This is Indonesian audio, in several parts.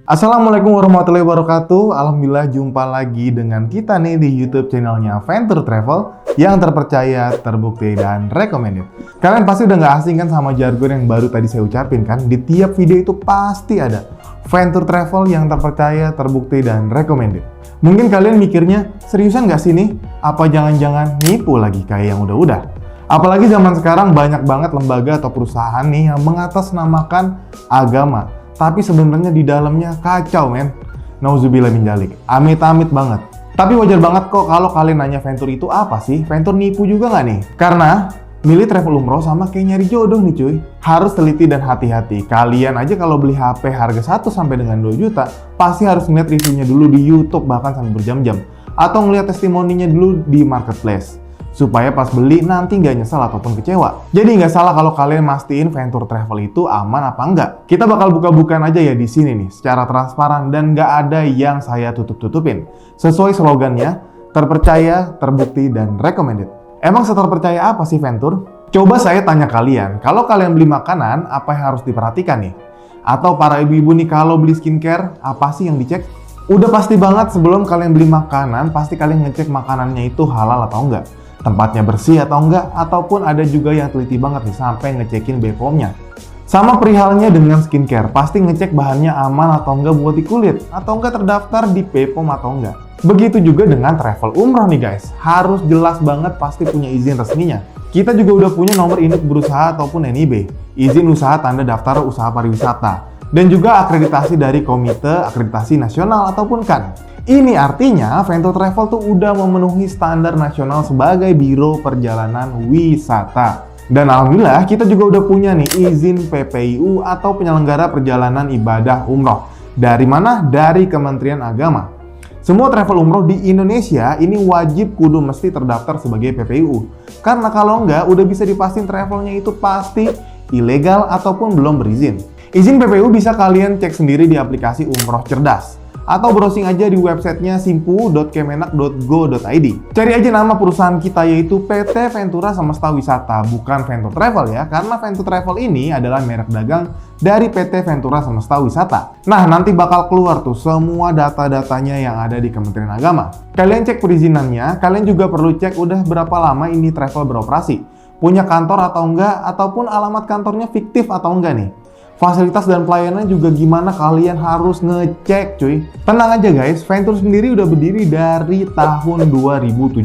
Assalamualaikum warahmatullahi wabarakatuh. Alhamdulillah jumpa lagi dengan kita nih di YouTube channelnya Venture Travel yang terpercaya, terbukti, dan recommended. Kalian pasti udah nggak asing kan sama jargon yang baru tadi saya ucapin kan? Di tiap video itu pasti ada Venture Travel yang terpercaya, terbukti, dan recommended. Mungkin kalian mikirnya, seriusan nggak sih nih? Apa jangan-jangan nipu lagi kayak yang udah-udah? Apalagi zaman sekarang banyak banget lembaga atau perusahaan nih yang mengatasnamakan agama. Tapi sebenarnya di dalamnya kacau, men. Nauzubillah min dzalik. Amit-amit banget. Tapi wajar banget kok kalau kalian nanya venture itu apa sih? Venture nipu juga nggak nih? Karena milih travel umroh sama kayak nyari jodoh nih cuy. Harus teliti dan hati-hati. Kalian aja kalau beli HP harga 1 sampai dengan 2 juta, pasti harus ngeliat reviewnya dulu di YouTube bahkan sampai berjam-jam. Atau ngeliat testimoninya dulu di marketplace. Supaya pas beli nanti nggak nyesal ataupun kecewa. Jadi nggak salah kalau kalian mastiin venture travel itu aman apa enggak. Kita bakal buka-bukaan aja ya di sini nih, secara transparan dan nggak ada yang saya tutup-tutupin. Sesuai slogannya, terpercaya, terbukti, dan recommended. Emang seterpercaya apa sih venture? Coba saya tanya kalian, kalau kalian beli makanan, apa yang harus diperhatikan nih? Atau para ibu-ibu nih kalau beli skincare, apa sih yang dicek? Udah pasti banget sebelum kalian beli makanan, pasti kalian ngecek makanannya itu halal atau enggak. Tempatnya bersih atau enggak, ataupun ada juga yang teliti banget nih sampai ngecekin BPOM-nya. Sama perihalnya dengan skincare, pasti ngecek bahannya aman atau enggak buat di kulit, atau enggak terdaftar di BPOM atau enggak. Begitu juga dengan travel umroh nih guys, harus jelas banget pasti punya izin resminya. Kita juga udah punya nomor induk berusaha ataupun NIB, izin usaha tanda daftar usaha pariwisata, dan juga akreditasi dari Komite Akreditasi Nasional ataupun KAN. Ini artinya Venture Travel tuh udah memenuhi standar nasional sebagai Biro Perjalanan Wisata. Dan alhamdulillah kita juga udah punya nih izin PPIU atau penyelenggara perjalanan ibadah umroh. Dari mana? Dari Kementerian Agama. Semua travel umroh di Indonesia ini wajib kudu mesti terdaftar sebagai PPIU. Karena kalau enggak udah bisa dipastiin travelnya itu pasti ilegal ataupun belum berizin. Izin PPIU bisa kalian cek sendiri di aplikasi Umroh Cerdas. Atau browsing aja di websitenya simpu.kemenak.go.id. Cari aja nama perusahaan kita yaitu PT Ventura Semesta Wisata, bukan Venture Travel ya, karena Venture Travel ini adalah merek dagang dari PT Ventura Semesta Wisata. Nah, nanti bakal keluar tuh semua data-datanya yang ada di Kementerian Agama. Kalian cek perizinannya, kalian juga perlu cek udah berapa lama ini travel beroperasi. Punya kantor atau enggak, ataupun alamat kantornya fiktif atau enggak nih. Fasilitas dan pelayanan juga gimana kalian harus ngecek cuy. Tenang aja guys, Venture sendiri udah berdiri dari tahun 2017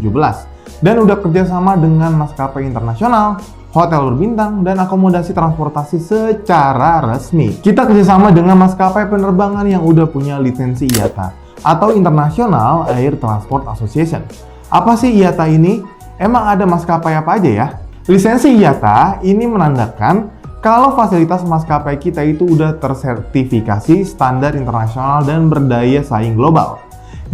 dan udah kerjasama dengan maskapai internasional, hotel berbintang, dan akomodasi transportasi secara resmi. Kita kerjasama dengan maskapai penerbangan yang udah punya lisensi IATA atau International Air Transport Association. Apa sih IATA ini? Emang ada maskapai apa aja ya? Lisensi IATA ini menandakan kalau fasilitas maskapai kita itu udah tersertifikasi standar internasional dan berdaya saing global.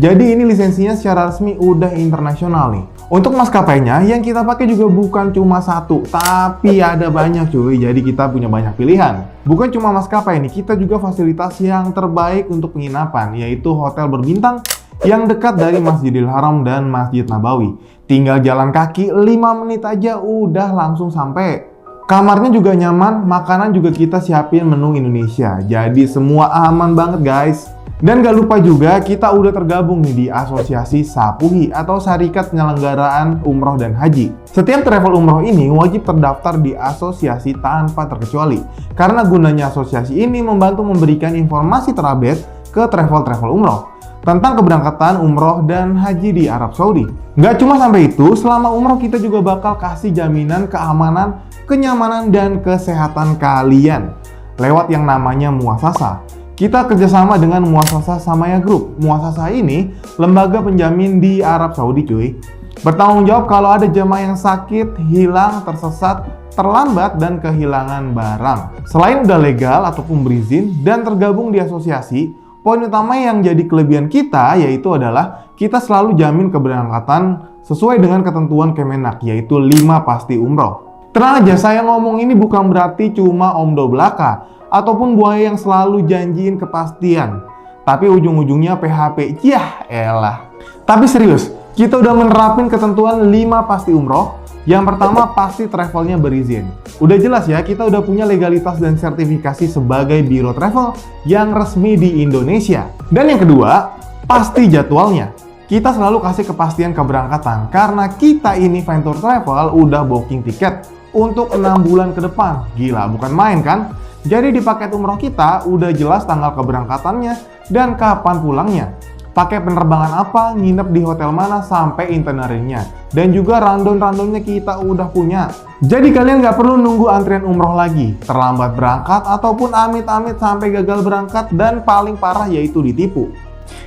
Jadi ini lisensinya secara resmi udah internasional nih. Untuk maskapainya yang kita pakai juga bukan cuma satu, tapi ada banyak cuy. Jadi kita punya banyak pilihan. Bukan cuma maskapai nih, kita juga fasilitas yang terbaik untuk penginapan, yaitu hotel berbintang yang dekat dari Masjidil Haram dan Masjid Nabawi. Tinggal jalan kaki 5 menit aja udah langsung sampai. Kamarnya juga nyaman, makanan juga kita siapin menu Indonesia. Jadi semua aman banget guys. Dan gak lupa juga kita udah tergabung nih di Asosiasi SAPUHI atau Syarikat Penyelenggaraan Umroh dan Haji. Setiap travel umroh ini wajib terdaftar di asosiasi tanpa terkecuali. Karena gunanya asosiasi ini membantu memberikan informasi terupdate ke travel umroh tentang keberangkatan umroh dan haji di Arab Saudi. Nggak cuma sampai itu, selama umroh kita juga bakal kasih jaminan keamanan, kenyamanan, dan kesehatan kalian lewat yang namanya muasasa. Kita kerjasama dengan Muasasa Samaya Group. Muasasa ini lembaga penjamin di Arab Saudi cuy. Bertanggung jawab kalau ada jemaah yang sakit, hilang, tersesat, terlambat, dan kehilangan barang. Selain udah legal ataupun berizin dan tergabung di asosiasi, poin utama yang jadi kelebihan kita yaitu adalah kita selalu jamin keberangkatan sesuai dengan ketentuan Kemenak, yaitu 5 pasti umroh. Tenang aja, saya ngomong ini bukan berarti cuma omdo belaka ataupun buaya yang selalu janjiin kepastian. Tapi ujung-ujungnya PHP, yah elah. Tapi serius, kita udah menerapin ketentuan 5 pasti umroh Yang pertama pasti travelnya berizin. Udah jelas ya, kita udah punya legalitas dan sertifikasi sebagai biro travel yang resmi di Indonesia. Dan yang kedua, pasti jadwalnya. Kita selalu kasih kepastian keberangkatan karena kita ini Venture Travel udah booking tiket untuk 6 bulan ke depan. Gila, bukan main kan? Jadi di paket umroh kita udah jelas tanggal keberangkatannya dan kapan pulangnya. Pakai penerbangan apa, nginep di hotel mana, sampai itinerary-nya. Dan juga rundown-rundownnya kita udah punya. Jadi kalian nggak perlu nunggu antrian umroh lagi, terlambat berangkat, ataupun amit-amit sampai gagal berangkat, dan paling parah yaitu ditipu.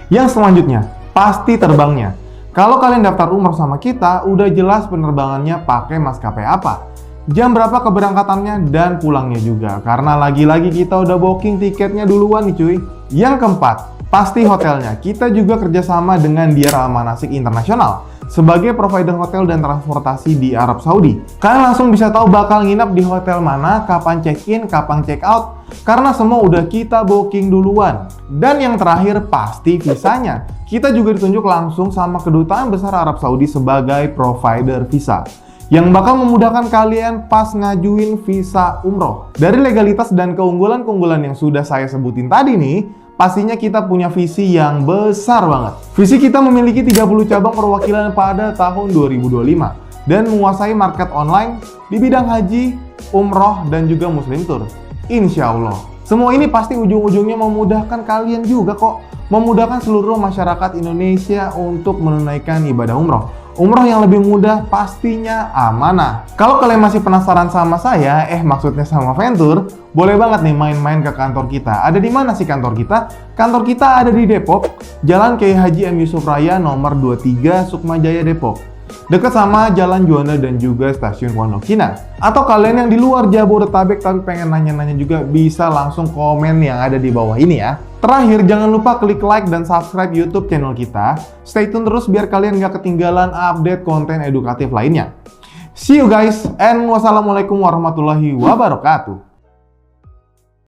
Yang selanjutnya, pasti terbangnya. Kalau kalian daftar umroh sama kita, udah jelas penerbangannya pakai maskapai apa, jam berapa keberangkatannya, dan pulangnya juga. Karena lagi-lagi kita udah booking tiketnya duluan nih cuy. Yang keempat, pasti hotelnya. Kita juga kerjasama dengan Diyar Al Manasik Internasional sebagai provider hotel dan transportasi di Arab Saudi. Kalian langsung bisa tahu bakal nginep di hotel mana, kapan check-in, kapan check-out, karena semua udah kita booking duluan. Dan yang terakhir pasti visanya. Kita juga ditunjuk langsung sama Kedutaan Besar Arab Saudi sebagai provider visa, yang bakal memudahkan kalian pas ngajuin visa umroh. Dari legalitas dan keunggulan-keunggulan yang sudah saya sebutin tadi nih, pastinya kita punya visi yang besar banget. Visi kita memiliki 30 cabang perwakilan pada tahun 2025 dan menguasai market online di bidang haji, umroh, dan juga muslim tour. Insya Allah. Semua ini pasti ujung-ujungnya memudahkan kalian juga kok. Memudahkan seluruh masyarakat Indonesia untuk menunaikan ibadah umroh. Umroh yang lebih mudah, pastinya amanah. Kalau kalian masih penasaran sama saya, maksudnya sama Venture, boleh banget nih main-main ke kantor kita. Ada di mana sih kantor kita? Kantor kita ada di Depok, Jalan Kiai Haji M. Yusuf Raya nomor 23, Sukmajaya, Depok. Dekat sama Jalan Juanda dan juga Stasiun Pondok Cina. Atau kalian yang di luar Jabodetabek tapi pengen nanya-nanya juga, bisa langsung komen yang ada di bawah ini ya. Terakhir, jangan lupa klik like dan subscribe YouTube channel kita. Stay tune terus biar kalian nggak ketinggalan update konten edukatif lainnya. See you guys, and wassalamualaikum warahmatullahi wabarakatuh.